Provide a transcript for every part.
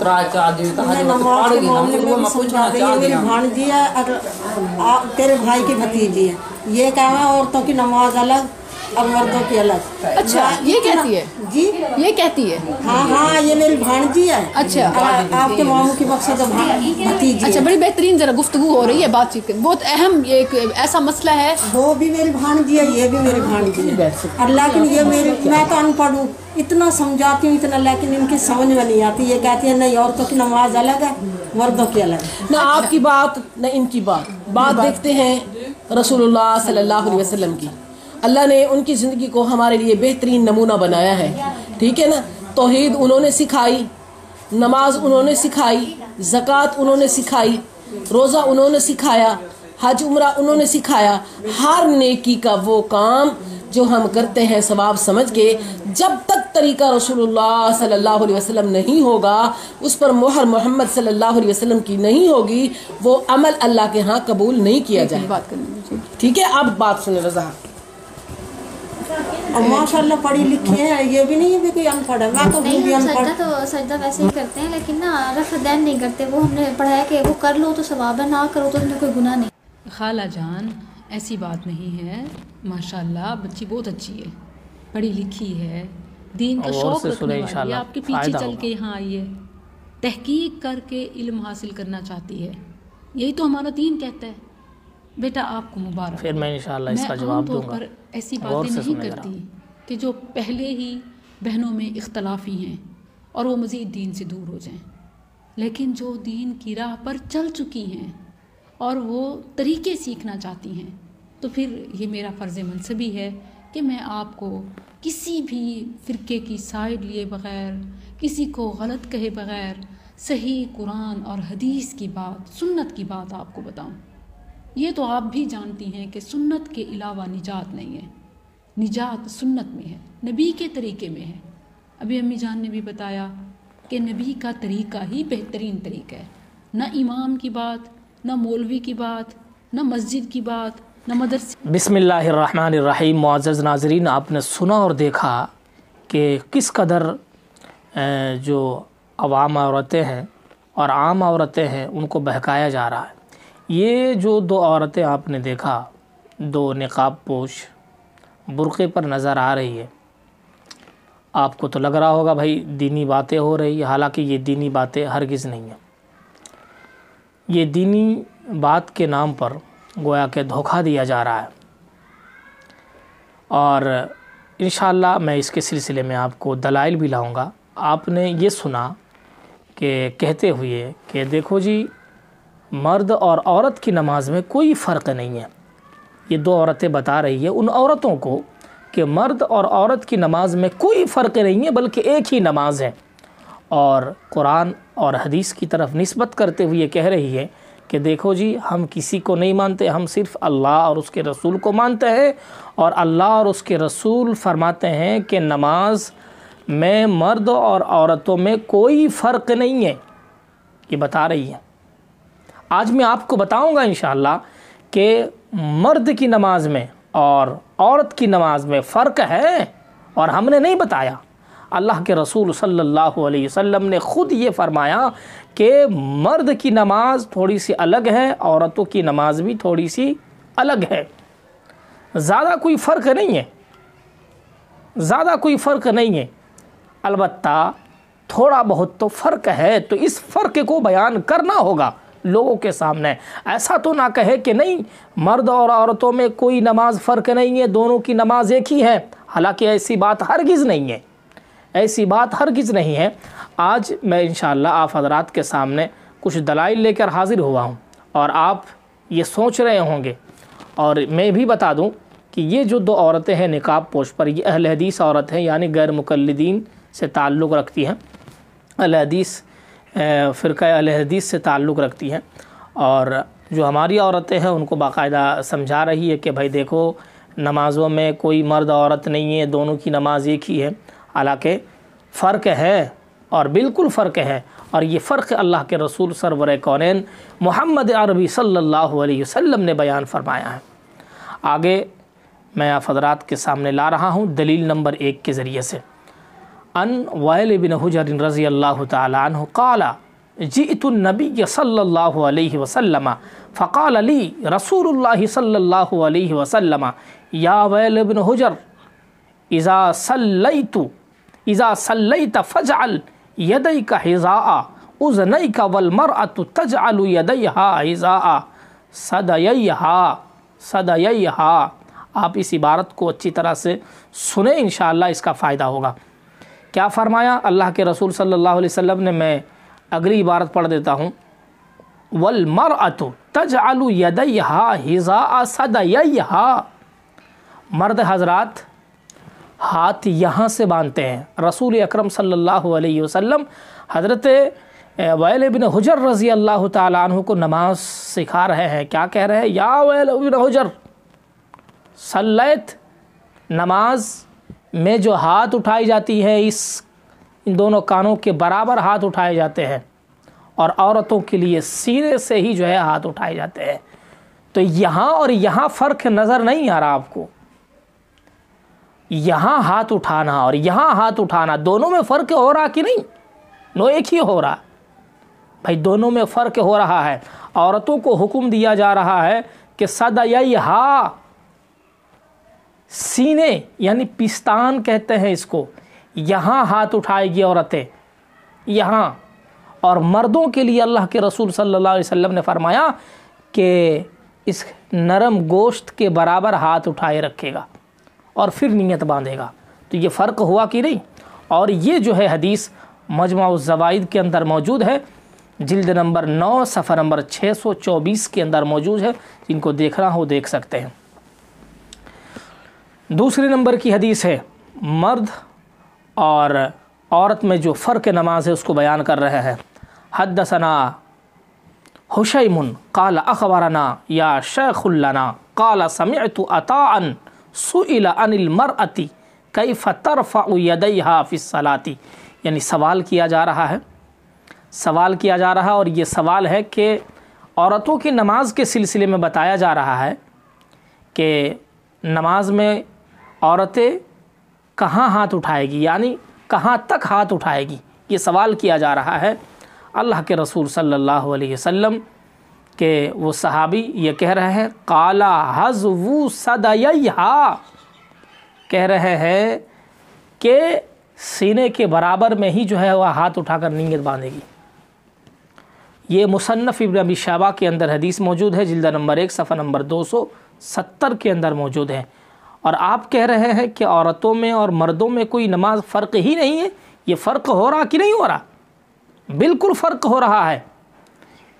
नमाज के मामले में भी समझा रही है। मेरी भांजी है, तेरे भाई की भतीजी है, ये काम है औरतों की नमाज अलग और मर्दों की अलग। अच्छा, ये कहती है जी, ये कहती है? हाँ, ये मेरी भांजी है। अच्छा, आपके मामू की मकसद भतीजी। अच्छा, बड़ी बेहतरीन जरा गुफ्तगू हो रही है, बातचीत बहुत अहम एक ऐसा मसला है। वो भी मेरी भांजी है, ये भी मेरी भांजी है, और लेकिन ये मेरी, मैं तो अनपढ़ हूँ, इतना समझाती हूँ इतना, लेकिन इनकी समझ में नहीं आती। ये कहती है नहीं, औरतों की नमाज अलग है, मर्दों की अलग है। ना आपकी बात न इनकी बात देखते हैं रसूलुल्लाह सल्लल्लाहु अलैहि वसल्लम की। अल्लाह ने उनकी ज़िंदगी को हमारे लिए बेहतरीन नमूना बनाया है, ठीक है ना। तौहीद उन्होंने सिखाई, नमाज उन्होंने सिखाई, ज़कात उन्होंने सिखाई, रोज़ा उन्होंने सिखाया, हज उम्रा उन्होंने सिखाया। हर नेकी का वो काम जो हम करते हैं सवाब समझ के, जब तक तरीका रसूलुल्लाह सल्लल्लाहु अलैहि वसल्लम नहीं होगा, उस पर मोहर मोहम्मद सल्लल्लाहु अलैहि वसल्लम की नहीं होगी, वो अमल अल्लाह के यहाँ कबूल नहीं किया जाए। ठीक है, अब बात सुने रज़ा। और माशाल्लाह पढ़ी लिखी है, ये भी नहीं है भी कोई अनपढ़ है। मैं तो भी अनपढ़। सजदा वैसे ही करते हैं, लेकिन ना रफ़ दैन नहीं करते। वो हमने पढ़ाया कि वो कर लो तो सवाब है, ना करो तो उसमें कोई गुनाह नहीं। खाला जान, ऐसी बात नहीं है, माशाल्लाह बच्ची बहुत अच्छी है, पढ़ी लिखी है, दीन का शौक़ रखने वाली है, आपके पीछे चल के यहाँ आई है, तहकीक करके इल्म हासिल करना चाहती है। यही तो हमारा दीन कहता है। बेटा आपको मुबारक। फिर मैं इंशाअल्लाह इसका जवाब दूंगा। ऐसी बातें नहीं करती कि जो पहले ही बहनों में इख्तलाफी हैं और वो मज़ीद दीन से दूर हो जाएं, लेकिन जो दीन की राह पर चल चुकी हैं और वो तरीके सीखना चाहती हैं, तो फिर ये मेरा फ़र्ज़ मनसबी है कि मैं आपको किसी भी फ़िरके की साइड लिए बग़ैर, किसी को गलत कहे बग़ैर सही कुरान और हदीस की बात, सुन्नत की बात आपको बताऊं। ये तो आप भी जानती हैं कि सुन्नत के अलावा निजात नहीं है, निजात सुन्नत में है, नबी के तरीके में है। अभी अम्मी जान ने भी बताया कि नबी का तरीका ही बेहतरीन तरीका है, न इमाम की बात, न मौलवी की बात, न मस्जिद की बात, न मदरसे। बिस्मिल्लाहिर्रहमानिर्रहीम। मुअज़्ज़ज़ नाज़रीन, आपने सुना और देखा कि किस कदर जो अवाम औरतें हैं और आम औरतें हैं उनको बहकाया जा रहा है। ये जो दो औरतें आपने देखा, दो निकाब पोश बुर्क़े पर नज़र आ रही है, आपको तो लग रहा होगा भाई दीनी बातें हो रही है, हालांकि ये दीनी बातें हरगिज़ नहीं है। ये दीनी बात के नाम पर गोया के धोखा दिया जा रहा है, और इंशाअल्लाह मैं इसके सिलसिले में आपको दलाइल भी लाऊंगा। आपने ये सुना कि कहते हुए कि देखो जी, मर्द और औरत की नमाज में कोई फ़र्क नहीं है। ये दो औरतें बता रही है उन औरतों को कि मर्द और औरत की नमाज में कोई फ़र्क नहीं है, बल्कि एक ही नमाज है, और कुरान और हदीस की तरफ निस्बत करते हुए कह रही है कि देखो जी, हम किसी को नहीं मानते, हम सिर्फ़ अल्लाह और उसके रसूल को मानते हैं, और अल्लाह और उसके रसूल फरमाते हैं कि नमाज में मर्द और औरतों में कोई फ़र्क नहीं है। ये बता रही है। आज मैं आपको बताऊंगा इंशाअल्लाह कि मर्द की नमाज में और औरत की नमाज में फ़र्क है, और हमने नहीं बताया, अल्लाह के रसूल सल्लल्लाहु अलैहि वसल्लम ने ख़ुद ये फ़रमाया कि मर्द की नमाज थोड़ी सी अलग है, औरतों की नमाज भी थोड़ी सी अलग है। ज़्यादा कोई फ़र्क नहीं है, ज़्यादा कोई फ़र्क नहीं है, अलबत्ता थोड़ा बहुत तो फ़र्क है। तो इस फ़र्क को बयान करना होगा लोगों के सामने। ऐसा तो ना कहे कि नहीं, मर्द और औरतों में कोई नमाज फ़र्क नहीं है, दोनों की नमाज एक ही है। हालांकि ऐसी बात हरगिज़ नहीं है, ऐसी बात हरगिज़ नहीं है। आज मैं इंशाअल्लाह आप हज़रात के सामने कुछ दलाइल लेकर हाज़िर हुआ हूँ, और आप ये सोच रहे होंगे, और मैं भी बता दूँ कि ये जो दो औरतें हैं निकाब पोश पर, ये अहले हदीस औरत हैं, यानी गैर मुक़ल्लिदीन से ताल्लुक़ रखती हैं, अहले हदीस फ़िरक़ा अहले हदीस से ताल्लुक़ रखती हैं। और जो हमारी औरतें हैं उनको बाकायदा समझा रही है कि भाई देखो, नमाज़ों में कोई मर्द औरत नहीं है, दोनों की नमाज एक ही है। हालांकि फ़र्क है, और बिल्कुल फ़र्क है, और ये फ़र्क अल्लाह के रसूल सरवर कौनैन मोहम्मद अरबी सल्लल्लाहु अलैहि वसल्लम ने बयान फरमाया है। आगे मैं आप हज़रात के सामने ला रहा हूँ दलील नंबर 1 के ज़रिए से। अन वाइल बिन हुजर रज़ियल्लाहु ताला अन्हु क़ाला जिअतु नबी सल्लल्लाहु अलैहि वसल्लम फ़क़ाल ली रसूलुल्लाह सल्लल्लाहु अलैहि वसल्लम या वाइल बिन हुजर इज़ा सल्लैत फ़जअल यदैका हिज़ाअ उज़नैका वल मरअतु तजअलु यदैहा हिज़ाअ सदयैहा। आप इस इबारत को अच्छी तरह से सुने, इंशाअल्लाह इसका फ़ायदा होगा। क्या फ़रमाया अल्लाह के रसूल सल्लल्लाहु अलैहि वसल्लम ने? मैं अगली इबारत पढ़ देता हूँ। वल मरअतु तजअलु यदैहा हिज़ाअ सदयैहा। मर्द हज़रात हाथ यहाँ से बांधते हैं। रसूल अकरम सल्लल्लाहु अलैहि वसल्लम हज़रत वाइल बिन हुजर रज़ी अल्लाह ताला अन्हु को नमाज सिखा रहे हैं। क्या कह रहे हैं? या वाइल बिन हुजर सल्लैत, नमाज में जो हाथ उठाई जाती है इन दोनों कानों के बराबर हाथ उठाए जाते हैं, और औरतों के लिए सीने से ही जो है हाथ उठाए जाते हैं। तो यहाँ और यहाँ फ़र्क नज़र नहीं आ रहा आपको? यहाँ हाथ उठाना और यहाँ हाथ उठाना, दोनों में फ़र्क हो रहा कि नहीं? नो, एक ही हो रहा भाई, दोनों में फ़र्क हो रहा है। औरतों को हुक्म दिया जा रहा है कि सदयैहा, सीने यानी पिस्तान कहते हैं इसको, यहाँ हाथ उठाएगी औरतें, यहाँ। और मर्दों के लिए अल्लाह के रसूल सल्लल्लाहु अलैहि वसल्लम ने फरमाया कि इस नरम गोश्त के बराबर हाथ उठाए रखेगा और फिर नियत बांधेगा। तो ये फ़र्क हुआ कि नहीं? और ये जो है हदीस मजमा-उज़ ज़वाइद के अंदर मौजूद है, जिल्द नंबर 9 सफ़ा नंबर 624 के अंदर मौजूद है। जिनको देखना हो देख सकते हैं। दूसरे नंबर की हदीस है, मर्द और औरत में जो फ़र्क नमाज है उसको बयान कर रहे हैं। हद्दसना हुशैमुन क़ाल अख़बरना या शैख़ुल लना क़ाल समिअतु अताअन सुइला अनिल मरअति कैफ़ तरफ़अु यदैहा फ़िस्सलाति। यानी सवाल किया जा रहा है, और ये सवाल है कि औरतों की नमाज के सिलसिले में बताया जा रहा है कि नमाज में औरतें कहाँ हाथ उठाएगी, यानी कहाँ तक हाथ उठाएगी, ये सवाल किया जा रहा है। अल्लाह के रसूल सल्लल्लाहु अलैहि वसल्लम के वो सहाबी ये कह रहे हैं, काला हज़्वु सदयैहा, कह रहे हैं कि सीने के बराबर में ही जो है वह हाथ उठाकर नियत बांधेगी। ये मुसन्नफ़ इब्न अबी शैबा के अंदर हदीस मौजूद है, जिल्द नंबर 1 सफ़ा नंबर 270 के अंदर मौजूद है। और आप कह रहे हैं कि औरतों में और मर्दों में कोई नमाज फ़र्क ही नहीं है। ये फ़र्क हो रहा कि नहीं हो रहा? बिल्कुल फ़र्क हो रहा है।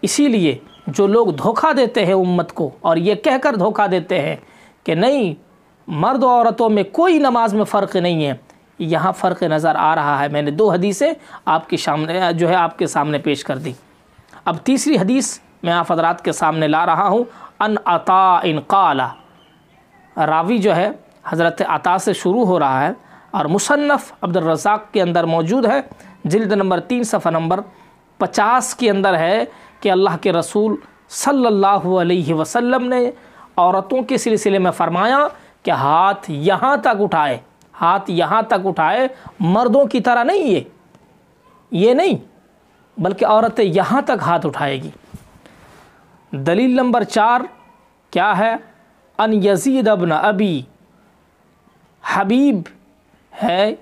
इसीलिए जो लोग धोखा देते हैं उम्मत को और ये कहकर धोखा देते हैं कि नहीं मर्द और औरतों में कोई नमाज में फ़र्क नहीं है, यहाँ फ़र्क नज़र आ रहा है। मैंने 2 हदीसें आपके सामने जो है आपके सामने पेश कर दी। अब तीसरी हदीस मैं आप हज़रात के सामने ला रहा हूँ। अन अता इन क़ाला, रावी जो है हज़रत अता से शुरू हो रहा है और मुसन्नफ़ अब्दुर रज़्ज़ाक़ के अंदर मौजूद है, जिल्द नंबर 3 सफ़ा नंबर 50 के अंदर है कि अल्लाह के रसूल सल्लल्लाहु अलैहि वसल्लम ने औरतों के सिलसिले में फ़रमाया कि हाथ यहाँ तक उठाए, हाथ यहाँ तक उठाए, मर्दों की तरह नहीं, ये नहीं, बल्कि औरतें यहाँ तक हाथ उठाएगी। दलील नंबर 4 क्या है? अन यज़ीद इब्न अबी हबीब है,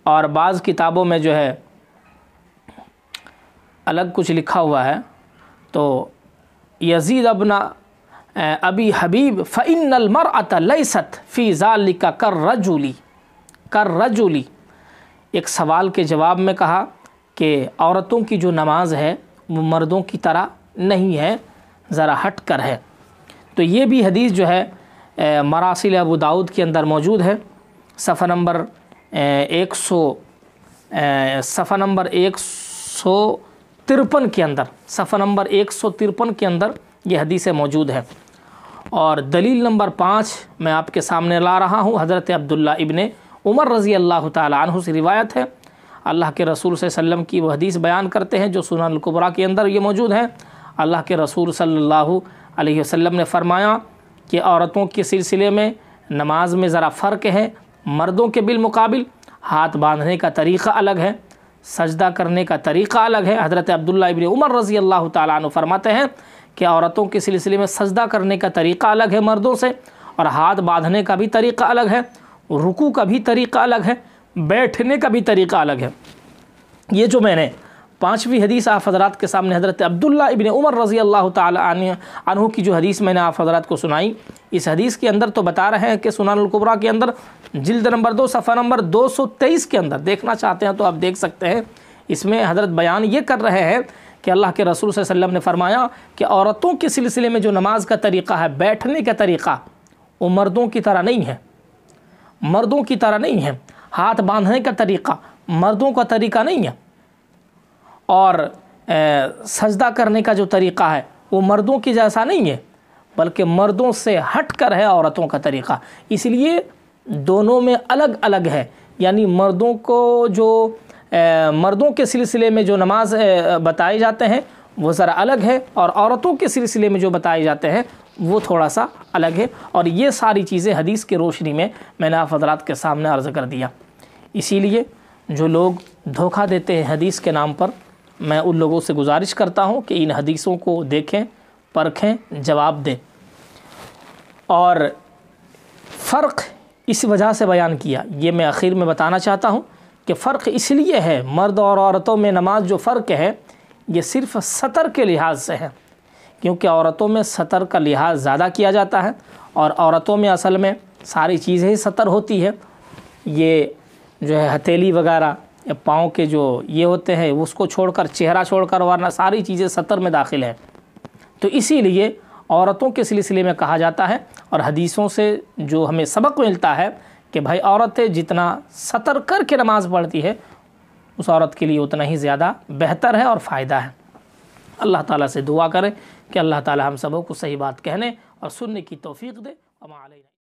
और बाज़ किताबों में जो है अलग कुछ लिखा हुआ है। तो यज़ीद इब्न अबी हबीब फ़इन्नल मरअत लैसत फ़ी ज़ालिका कर-रजुली। एक सवाल के जवाब में कहा कि औरतों की जो नमाज है वो मर्दों की तरह नहीं है, ज़रा हट कर है। तो ये भी हदीस जो है मरासिल अबू दाऊद के अंदर मौजूद है, सफ़ा नंबर 153 के अंदर, सफ़ा नंबर 153 के अंदर ये हदीस मौजूद है। और दलील नंबर 5 मैं आपके सामने ला रहा हूँ। हज़रत अब्दुल्ला इब्ने उमर रज़ी अल्लाह ताला अन्हु से रिवायत है। अल्लाह के रसूल सल्लल्लाहु अलैहि वसल्लम की वो हदीस बयान करते हैं जो सुनन अल कुबरा के अंदर ये मौजूद है। अल्लाह के रसूल सल्लल्लाहु अलैहि वसल्लम ने फरमाया कि औरतों के सिलसिले में नमाज में ज़रा फ़र्क है मर्दों के बिलमुकाबिल। ہاتھ باندھنے کا طریقہ الگ ہے، سجدہ کرنے کا طریقہ الگ ہے۔ حضرت عبداللہ ابن عمر رضی اللہ تعالیٰ عنہ فرماتے ہیں کہ عورتوں کے سلسلے میں سجدہ کرنے کا طریقہ الگ ہے مردوں سے، اور ہاتھ باندھنے کا بھی طریقہ الگ ہے، رکوع کا بھی طریقہ الگ ہے، بیٹھنے کا بھی طریقہ الگ ہے۔ یہ جو میں نے 5ویں حدیث آپ حضرات کے سامنے حضرت عبداللہ ابن عمر رضی اللہ تعالیٰ عنہ کی جو حدیث میں نے آپ حضرات کو سنائی، اس حدیث کے اندر تو بتا رہے ہیں کہ سنن الکبریٰ کے اندر جلد نمبر 2 صفحہ نمبر 223 کے اندر دیکھنا چاہتے ہیں تو آپ دیکھ سکتے ہیں۔ اس میں حضرت بیان یہ کر رہے ہیں کہ اللہ کے رسول صلی اللہ علیہ وسلم نے فرمایا کہ عورتوں کے سلسلے میں جو نماز کا طریقہ ہے، بیٹھنے کا طریقہ، وہ مردوں کی طرح نہیں ہے، مردوں کی طرح نہیں ہے۔ ہاتھ باندھنے کا طریقہ مردوں کا طریقہ نہیں ہے، اور سجدہ کرنے کا جو طریقہ ہے وہ مردوں کی جیسا نہیں ہے، بلکہ مردوں سے ہٹ کر ہے عورتوں کا طریقہ۔ اس لیے دونوں میں الگ الگ ہے، یعنی مردوں کو جو مردوں کے سلسلے میں جو نماز بتائے جاتے ہیں وہ ذرا الگ ہے، اور عورتوں کے سلسلے میں جو بتائے جاتے ہیں وہ تھوڑا سا الگ ہے۔ اور یہ ساری چیزیں حدیث کی روشنی میں نے آپ حضرات کے سامنے عرض کر دیا۔ اسی لیے جو لوگ دھوکہ دیتے ہیں حدیث کے نام پر، میں ان لوگوں سے گزارش کرتا ہوں کہ ان حدیثوں کو دیکھیں، پرکھیں، جواب دیں۔ اور فرق اس وجہ سے بیان کیا، یہ میں آخر میں بتانا چاہتا ہوں کہ فرق اس لیے ہے، مرد اور عورتوں میں نماز جو فرق ہے یہ صرف سطر کے لحاظ سے ہے، کیونکہ عورتوں میں سطر کا لحاظ زیادہ کیا جاتا ہے، اور عورتوں میں اصل میں ساری چیزیں ہی سطر ہوتی ہے۔ یہ جو ہے ہتھیلی وغیرہ یا پاؤں کے جو یہ ہوتے ہیں اس کو چھوڑ کر، چہرہ چھوڑ کر، ورنہ ساری چیزیں سطر میں داخل ہیں۔ تو اسی لیے عورتوں کے سلسلے میں کہا جاتا ہے، اور حدیثوں سے جو ہمیں سبق ملتا ہے کہ بھائی عورتیں جتنا سطر کر کے نماز پڑھتی ہے اس عورت کے لیے اتنا ہی زیادہ بہتر ہے اور فائدہ ہے۔ اللہ تعالیٰ سے دعا کریں کہ اللہ تعالیٰ ہم سبوں کو صحیح بات کہنے اور سننے کی توفیق دے۔ وما علینا۔